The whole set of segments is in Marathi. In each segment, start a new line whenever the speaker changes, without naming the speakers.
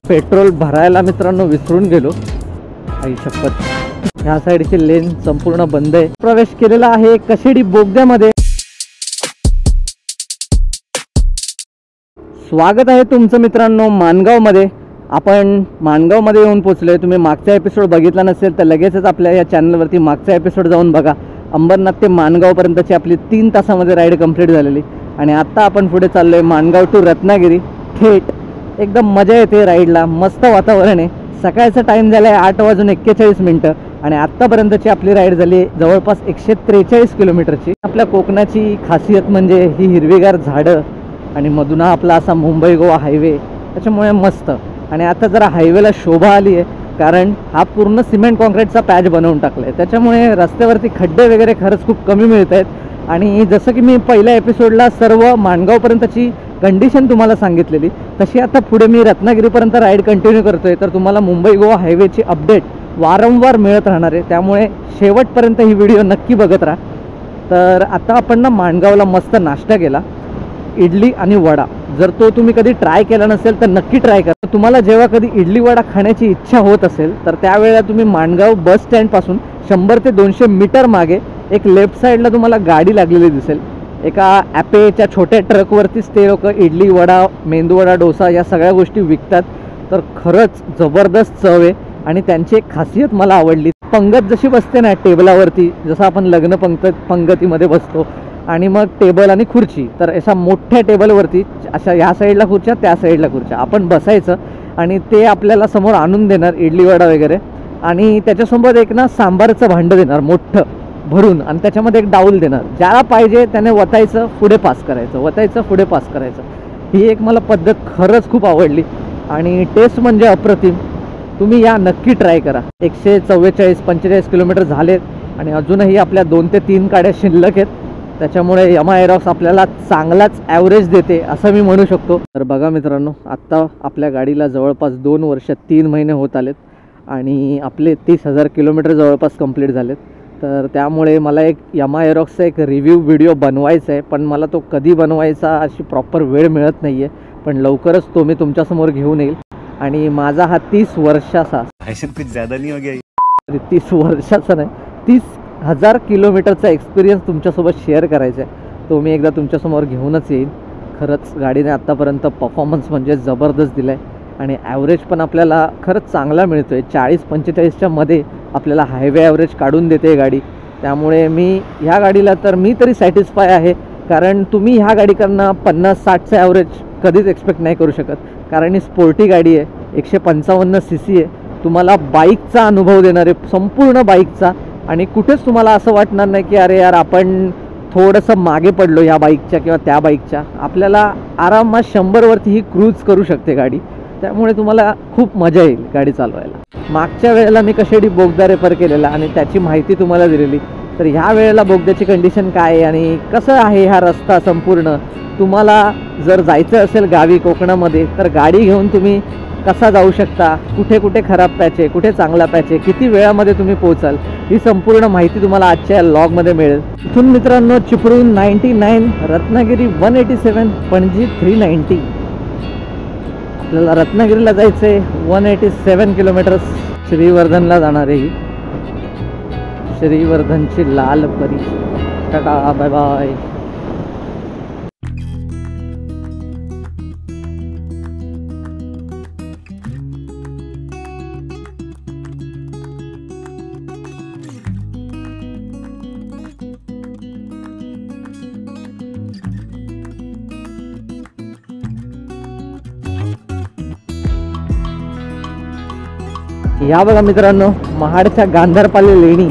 पेट्रोल भरायला मित्रांनो विसरून गेलो. आई शपथ, ह्या साईडची लेन संपूर्ण बंद आहे. प्रवेश केलेला आहे कशेडी बोगद्यामध्ये. स्वागत आहे तुमचं मित्रांनो माणगावमध्ये. आपण माणगावमध्ये येऊन पोचलोय. तुम्ही मागचा एपिसोड बघितला नसेल तर लगेचच आपल्या या चॅनलवरती मागचा एपिसोड जाऊन बघा. अंबरनाथ ते माणगावपर्यंतची आपली 3 तासामध्ये राईड कंप्लीट झालेली. आणि आत्ता आपण पुढे चाललो आहे माणगाव टू रत्नागिरी. थेट एकदम मजा येते राईडला. मस्त वातावरण आहे. सकाळचा टाईम झाला आहे 8:41 आणि आत्तापर्यंतची आपली राईड झाली जवळपास 143 किलोमीटरची. आपल्या कोकणाची खासियत म्हणजे ही हिरवीगार झाडं आणि मधून हा आपला असा मुंबई गोवा हायवे, त्याच्यामुळे मस्त. आणि आता जरा हायवेला शोभा आली आहे कारण हा पूर्ण सिमेंट कॉन्क्रीटचा पॅच बनवून टाकला आहे. त्याच्यामुळे रस्त्यावरती खड्डे वगैरे खरंच खूप कमी मिळत आहेत. आणि जसं की मी पहिल्या एपिसोडला सर्व माणगावपर्यंतची कंडिशन तुम्हाला सांगितलेली, तशी आता पुढे मी रत्नागिरीपर्यंत राईड कंटिन्यू करतो आहे. तर तुम्हाला मुंबई गोवा हायवेची अपडेट वारंवार मिळत राहणार आहे. त्यामुळे शेवटपर्यंत ही व्हिडिओ नक्की बघत राहा. तर आता आपण ना माणगावला मस्त नाश्ता केला, इडली आणि वडा. जर तो तुम्ही कधी ट्राय केला नसेल तर नक्की ट्राय करा. तुम्हाला जेव्हा कधी इडली वडा खाण्याची इच्छा होत असेल तर त्यावेळेला तुम्ही माणगाव बस स्टँडपासून 100 ते 200 मीटर मागे एक लेफ्ट साईडला तुम्हाला गाडी लागलेली दिसेल. एका ॲपेच्या छोट्या ट्रकवरतीच ते लोक इडली वडा, मेंदूवडा, डोसा या सगळ्या गोष्टी विकतात. तर खरंच जबरदस्त चव आहे. आणि त्यांची एक खासियत मला आवडली. पंगत जशी बसते ना टेबलावरती, जसं आपण लग्न पंगतीमध्ये बसतो आणि मग टेबल आणि खुर्ची, तर अशा मोठ्या टेबलवरती अशा ह्या साईडला खुर्च्या त्या साईडला खुर्च्या, आपण बसायचं आणि ते आपल्याला समोर आणून देणार इडली वडा वगैरे. आणि त्याच्यासोबत एक ना सांबारचं भांडं देणार मोठं भरून, आणि त्याच्यामध्ये एक डाऊल देणार. ज्याला पाहिजे त्याने वतायचं पुढे पास करायचं, वतायचं पुढे पास करायचं. ही एक मला पद्धत खरंच खूप आवडली आणि टेस्ट म्हणजे अप्रतिम. तुम्ही या नक्की ट्राय करा. 144-45 किलोमीटर झालेत आणि अजूनही आपल्या 2 ते 3 गाड्या शिल्लक आहेत. त्याच्यामुळे यमा एरॉक्स आपल्याला चांगलाच ॲव्हरेज देते असं मी म्हणू शकतो. तर बघा मित्रांनो, आत्ता आपल्या गाडीला जवळपास 2 वर्ष 3 महिने होत आलेत आणि आपले 30,000 किलोमीटर जवळपास कंप्लीट झालेत. तर त्यामुळे मला एक यमा एरॉक्सचा एक रिव्ह्यू व्हिडिओ बनवायचा आहे, पण मला तो कधी बनवायचा अशी प्रॉपर वेळ मिळत नाही आहे. पण लवकरच तो मी तुमच्यासमोर घेऊन येईल. आणि माझा हा 30 वर्षाचा,
कुछ ज़्यादा नहीं हो गया,
30 वर्षाचा नाही 30,000 किलोमीटरचा एक्सपिरियन्स तुमच्यासोबत शेअर करायचा आहे. तो मी एकदा तुमच्यासमोर घेऊनच येईन. खरंच गाडीने आत्तापर्यंत परफॉर्मन्स म्हणजे जबरदस्त दिला आहे आणि ॲव्हरेज पण आपल्याला खरंच चांगला मिळतो आहे. 40-45च्या मध्ये आपल्याला हायवे ॲव्हरेज काढून देते गाडी. त्यामुळे मी ह्या गाडीला तर मी तरी सॅटिस्फाय आहे. कारण तुम्ही ह्या गाडीकडनं 50-60चं ॲव्हरेज कधीच एक्सपेक्ट नाही करू शकत, कारण ही स्पोर्टी गाडी आहे. 155 CC आहे. तुम्हाला बाईकचा अनुभव देणार आहे, संपूर्ण बाईकचा. आणि कुठेच तुम्हाला असं वाटणार नाही की अरे यार आपण थोडंसं मागे पडलो ह्या बाईकच्या किंवा त्या बाईकच्या. आपल्याला आरामात 100वरती ही क्रूज करू शकते गाडी. त्यामुळे तुम्हाला खूप मजा येईल गाडी चालवायला. मागच्या वेळेला मी कशेडी बोगदा रेफर केलेला आणि त्याची माहिती तुम्हाला दिलेली. तर ह्या वेळेला बोगद्याची कंडिशन काय आहे आणि कसं आहे हा रस्ता संपूर्ण, तुम्हाला जर जायचं असेल गावी कोकणामध्ये तर गाडी घेऊन तुम्ही कसा जाऊ शकता, कुठे कुठे खराब पॅच आहे, कुठे चांगला पॅच आहे, किती वेळामध्ये तुम्ही पोहोचाल, ही संपूर्ण माहिती तुम्हाला आजच्या लॉगमध्ये मिळेल. इथून मित्रांनो चिपळूण 99, रत्नागिरी 187, पणजी 390. आपल्याला रत्नागिरीला जायचं आहे 187 किलोमीटर्स. श्रीवर्धनला जाणार आहे ही श्रीवर्धनची लाल परी. Tata bye bye. या बघा मित्रांनो, महाडच्या गांधारपाले लेणी.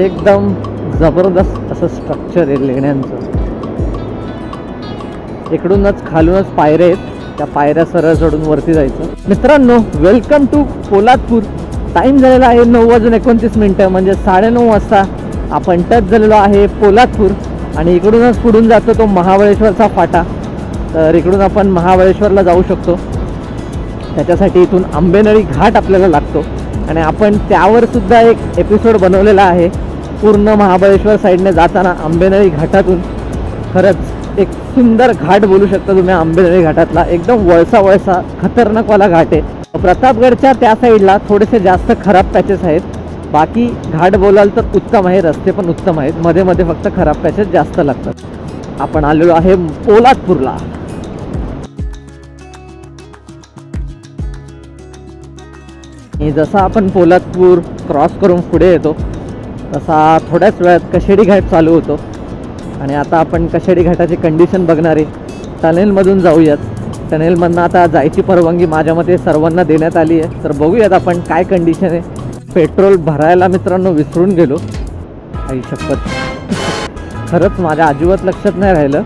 एकदम जबरदस्त असं स्ट्रक्चर आहे लेण्यांचं. इकडूनच खालूनच पायऱ्या आहेत, त्या पायऱ्या सरळ चढून वरती जायचं. मित्रांनो वेलकम टू पोलादपूर. टाईम झालेला आहे 9:29, म्हणजे 9:30 वाजता आपण टच झालेलो आहे पोलादपूर. आणि इकडूनच पुढून जातो तो महाबळेश्वरचा फाटा. तर इकडून आपण महाबळेश्वरला जाऊ शकतो. त्याच्यासाठी इथून आंबेनळी घाट आपल्याला लागतो आणि आपण त्यावर सुद्धा एक एपिसोड बनवलेला आहे. पूर्ण महाबळेश्वर साईडने जाताना आंबेनळी घाटातून खरंच एक सुंदर घाट बोलू शकता तुम्ही आंबेनळी घाटातला. एकदम वळसा खतरनाकवाला घाट आहे. प्रतापगडच्या त्या साईडला थोडेसे जास्त खराब पॅचेस आहेत, बाकी घाट बोलाल तर उत्तम आहे. रस्ते पण उत्तम आहेत, मध्ये मध्ये फक्त खराब पॅचेस जास्त लागतात. आपण आलेलो आहे पोलादपूरला. जसा आपण पोलादपूर क्रॉस करून पुढे येतो तसा थोड्याच वेळात कशेडी घाट चालू होतो. आणि आता आपण कशेडी घाटाची कंडिशन बघणार आहे. टनेलमधून जाऊयात. टनेलमधनं आता जायची परवानगी माझ्या मते सर्वांना देण्यात आली आहे. तर बघूयात आपण काय कंडिशन आहे. पेट्रोल भरायला मित्रांनो विसरून गेलो. आई शपथ, खरंच माझ्या अजिबात लक्षात नाही राहिलं.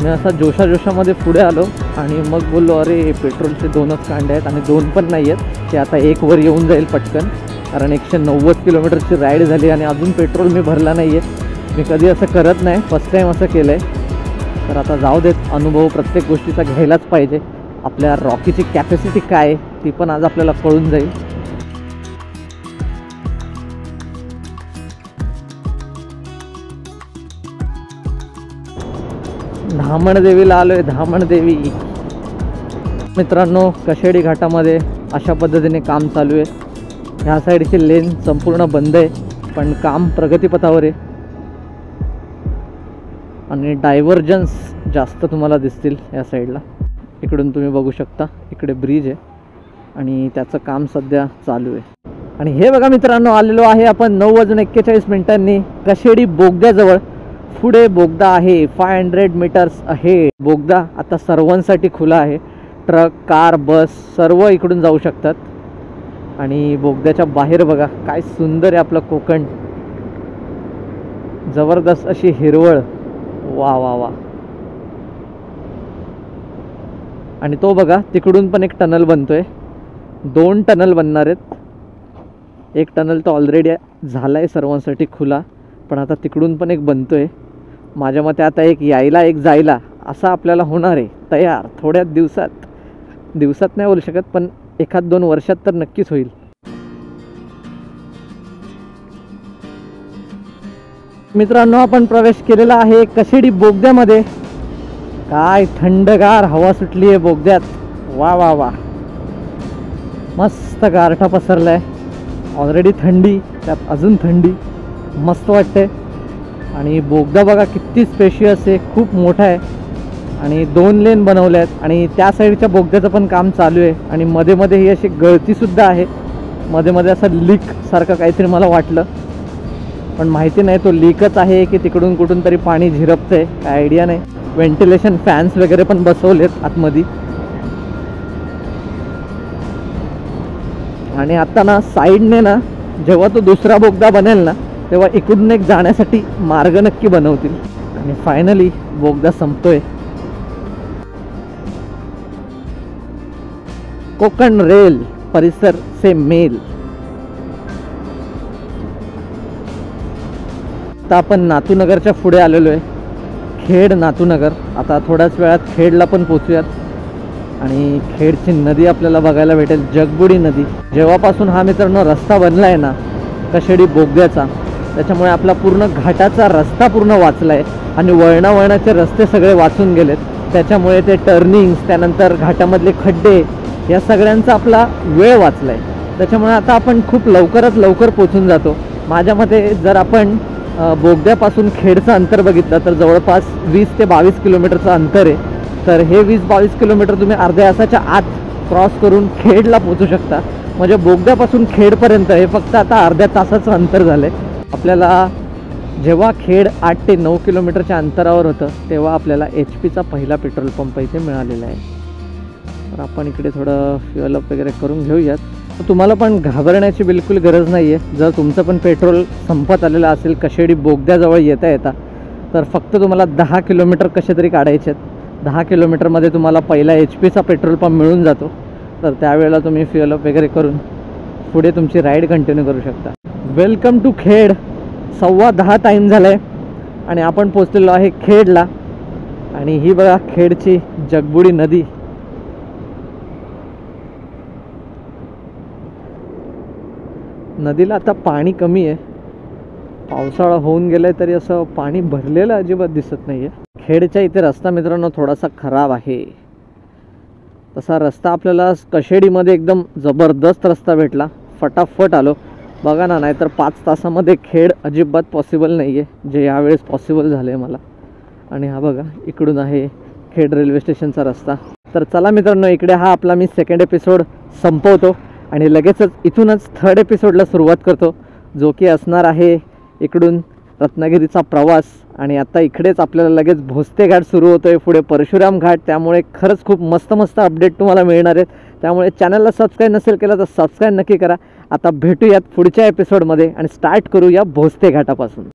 मी असा जोशामध्ये पुढे आलो आणि मग बोललो अरे पेट्रोलचे 2च कांडे आहेत आणि 2 पण नाही आहेत. ते आता 1 वर येऊन जाईल पटकन, कारण 190 किलोमीटरची राईड झाली आणि अजून पेट्रोल मी भरला नाही आहे. मी कधी असं करत नाही, फर्स्ट टाईम असं केलं आहे. तर आता जाऊ देत, अनुभव प्रत्येक गोष्टीचा घ्यायलाच पाहिजे. आपल्या रॉकीची कॅपॅसिटी काय आहे ती पण आज आपल्याला कळून जाईल. धामणदेवीला आलो आहे. धामणदेवी मित्रांनो, कशेडी घाटामध्ये अशा पद्धतीने काम चालू आहे. ह्या साईडची लेन संपूर्ण बंद आहे, पण काम प्रगतीपथावर आहे. आणि डायव्हर्जन्स जास्त तुम्हाला दिसतील या साईडला. इकडून तुम्ही बघू शकता, इकडे ब्रिज आहे आणि त्याचं काम सध्या चालू आहे. आणि हे बघा मित्रांनो, आलेलो आहे आपण 9:41 कशेडी बोगद्याजवळ. पुढे बोगदा आहे, 500 मीटर्स आहे. बोगदा आता सर्वांसाठी खुला आहे. ट्रक, कार, बस सर्व इकडून जाऊ शकतात. आणि बोगद्याच्या बाहेर बघा काय सुंदर आहे आपलं कोकण. जबरदस्त अशी हिरवळ. वा वा वा. आणि तो बघा तिकडून पण एक टनल बनतोय. 2 टनल बनणार आहेत. एक टनल तर ऑलरेडी झाला आहे सर्वांसाठी खुला, पण आता तिकडून पण एक बनतोय. माझ्या मते आता एक यायला एक जायला असा आपल्याला होणार आहे तयार थोड्याच दिवसात नाही बोलू शकत, पण 1-2 वर्षात तर नक्कीच होईल. मित्रांनो, आपण प्रवेश केलेला आहे कशेडी बोगद्यामध्ये. काय थंडगार हवा सुटली आहे बोगद्यात. वा वा वा, मस्त गारठा पसरलाय. ऑलरेडी थंडी, त्यात अजून थंडी, मस्त वाटते. आणि बोगदा बघा किती स्पेशियस आहे, खूप मोठा आहे. आणि 2 लेन बनवले आहेत. आणि त्या साईडच्या बोगद्याचं पण काम चालू आहे. आणि मध्ये मध्ये ही अशी गळतीसुद्धा आहे. मध्ये मध्ये असं लीक सारखं काहीतरी मला वाटलं, पण माहिती नाही तो लीकच आहे की तिकडून कुठून तरी पाणी झिरपतंय, काय आयडिया नाही. व्हेंटिलेशन फॅन्स वगैरे पण बसवलेत आतमध्ये. आणि आता ना साईडने ना जेव्हा तो दुसरा बोगदा बनेल ना तेव्हा इकडून एक जाण्यासाठी मार्ग नक्की बनवतील. आणि फायनली बोगदा संपतोय. कोकण रेल परिसर से मेल. आता आपण नातूनगरच्या पुढे आलेलो आहे. खेड नातूनगर. आता थोड्याच वेळात खेडला पण पोचूयात. आणि खेडची नदी आपल्याला बघायला भेटेल, जगबुडी नदी. जेव्हापासून हा मित्रांनो रस्ता बनला आहे ना कशेडी बोगद्याचा, त्याच्यामुळे आपला पूर्ण घाटाचा रस्ता पूर्ण वाचला आहे. आणि वळणाचे रस्ते सगळे वाचून गेलेत. त्याच्यामुळे ते टर्निंग्स, त्यानंतर घाटामधले खड्डे, या सगळ्यांचा आपला वेळ वाचला आहे. त्याच्यामुळे आता आपण खूप लवकरात लवकर पोचून जातो. माझ्या मते जर आपण बोगद्यापासून खेडचं अंतर बघितलं तर जवळपास 20 ते 22 किलोमीटरचं अंतर आहे. तर हे 20-22 किलोमीटर तुम्ही अर्ध्या तासाच्या आत क्रॉस करून खेडला पोचू शकता. म्हणजे बोगद्यापासून खेडपर्यंत हे फक्त आता अर्ध्या तासाचं अंतर झालं आहे. आपल्याला जेव्हा खेड 8 ते 9 किलोमीटरच्या अंतरावर होतं तेव्हा आपल्याला HP चा पहिला पेट्रोल पंप इथे मिळालेला आहे. तर आपण इकडे थोडं फ्युअल अप वगैरे करून घेऊयात. तुम्हाला पण घाबरण्याची बिलकुल गरज नाही आहे. जर तुमचं पण पेट्रोल संपत आलेलं असेल कशेडी बोगद्याजवळ येता तर फक्त तुम्हाला 10 किलोमीटर कसे तरी काढायचे आहेत. 10 किलोमीटरमध्ये तुम्हाला पहिला HP चा पेट्रोल पंप मिळून जातो. तर त्यावेळेला तुम्ही फ्युअल अप वगैरे करून पुढे तुमची राईड कंटिन्यू करू शकता. Welcome to Khed. 10:15 टाईम झाला आहे आणि आपण पोचलेलो आहे खेडला. आणि ही बघा खेडची जगबुडी नदी. नदीला आता पाणी कमी आहे. पावसाळा होऊन गेलाय तरी असं पाणी भरलेलं अजिबात दिसत नाही आहे. खेडच्या इथे रस्ता मित्रांनो थोडासा खराब आहे. तसा रस्ता आपल्याला कशेडीमध्ये एकदम जबरदस्त रस्ता भेटला, फटाफट आलो. बघा ना, नाहीतर 5 तासामध्ये खेड अजिबात पॉसिबल नाही आहे, जे यावेळेस पॉसिबल झालं आहे मला. आणि हा बघा इकडून आहे खेड रेल्वे स्टेशनचा रस्ता. तर चला मित्रांनो, इकडे हा आपला मी सेकंड एपिसोड संपवतो आणि लगेचच इथूनच थर्ड एपिसोडला सुरुवात करतो, जो की असणार आहे इकडून रत्नागिरीचा प्रवास. आणि आता इकडेच आपल्याला लगेच भोसते घाट सुरू होतो आहे, पुढे परशुराम घाट. त्यामुळे खरंच खूप मस्त मस्त अपडेट तुम्हाला मिळणार आहेत. त्यामुळे चॅनलला सबस्क्राईब नसेल केलं तर सबस्क्राईब नक्की करा. आता भेटूयात पुढच्या एपिसोडमध्ये आणि स्टार्ट करूया भोसते घाटापासून.